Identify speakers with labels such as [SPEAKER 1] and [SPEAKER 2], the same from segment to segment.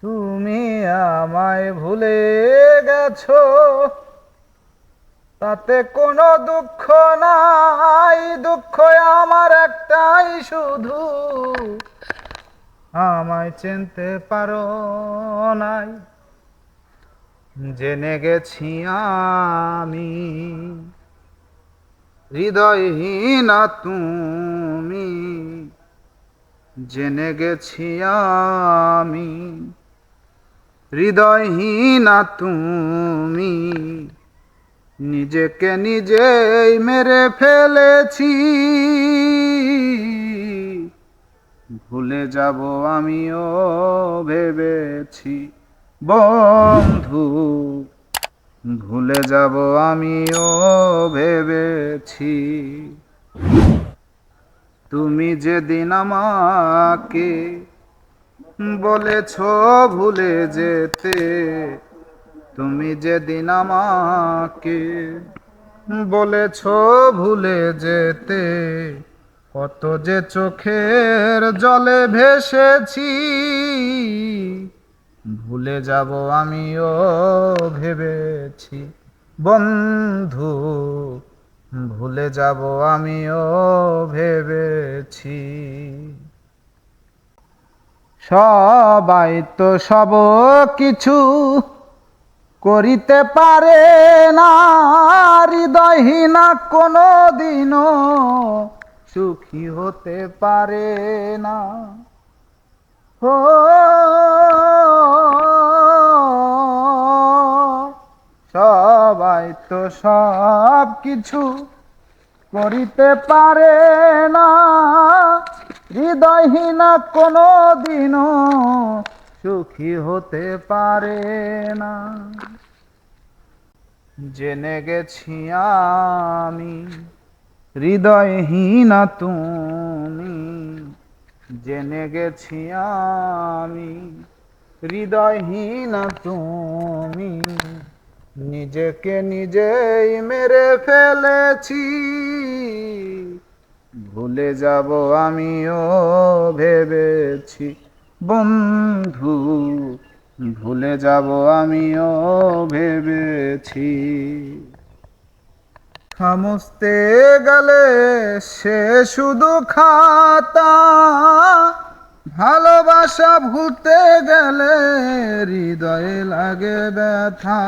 [SPEAKER 1] তুমি আমায় ভুলে গেছো, তাতে কোনো দুঃখ নাই। দুঃখ আমার একটাই শুধু, আমায় চিনতে পারো নাই। জেনে গেছি আমি হৃদয়হীনা তুমি, জেনে গেছি আমি হৃদয়হীনা তুমি। নিজেকে নিজেই মেরে ফেলেছি, ভুলে যাব আমিও ভেবেছি বন্ধু, ভুলে যাব আমিও ভেবেছি। তুমি যেদিন আমাকে বলেছ ভুলে যেতে, তুমি যেদিন আমাকে বলেছ ভুলে যেতে, কত যে চোখের জলে ভেসেছি। ভুলে যাব আমিও ভেবেছি বন্ধু, ভুলে যাব আমিও ভেবেছি। সবাই তো সব কিছু করিতে পারে না, হৃদয়হীনা কোনো দিনও সুখী হতে পারে না। ও সবাই তো সব কিছু করিতে পারে না, হৃদয়হীনা কোনো দিনও সুখী হতে পারে না। জেনে গেছি আমি হৃদয়হীনা তুমি, জেনে গেছি আমি হৃদয়হীনা তুমি। নিজেকে নিজেই মেরে ফেলেছি, ভুলে যাব আমিও ভেবেছি বন্ধু, ভুলে যাব আমিও ভেবেছি। খামুছতে গেলে সে শুধু খাতা, ভালোবাসা ভুলতে গেলে হৃদয়ে লাগে ব্যথা।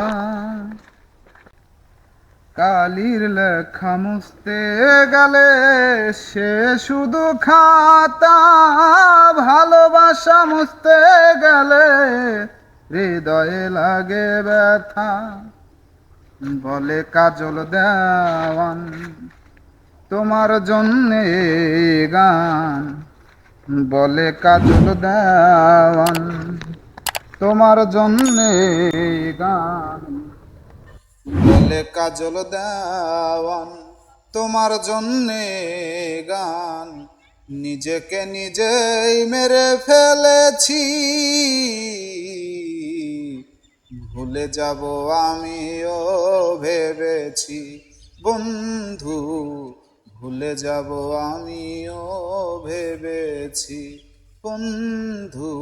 [SPEAKER 1] কালির লেখা মুছতে গেলে সে শুধু খাতা, ভালোবাসা মুছতে গেলে হৃদয়ে লাগে ব্যথা। বলে কাজল দেওয়ান তোমার জন্যে গান, বলে কাজল দেওয়ান তোমার জন্যে গান, বলে কাজল দেওয়ান তোমার জন্যে গান। নিজেকে নিজেই মেরে ফেলেছি, ভুলে যাব আমিও ভেবেছি বন্ধু, ভুলে যাব আমিও ভেবেছি বন্ধু,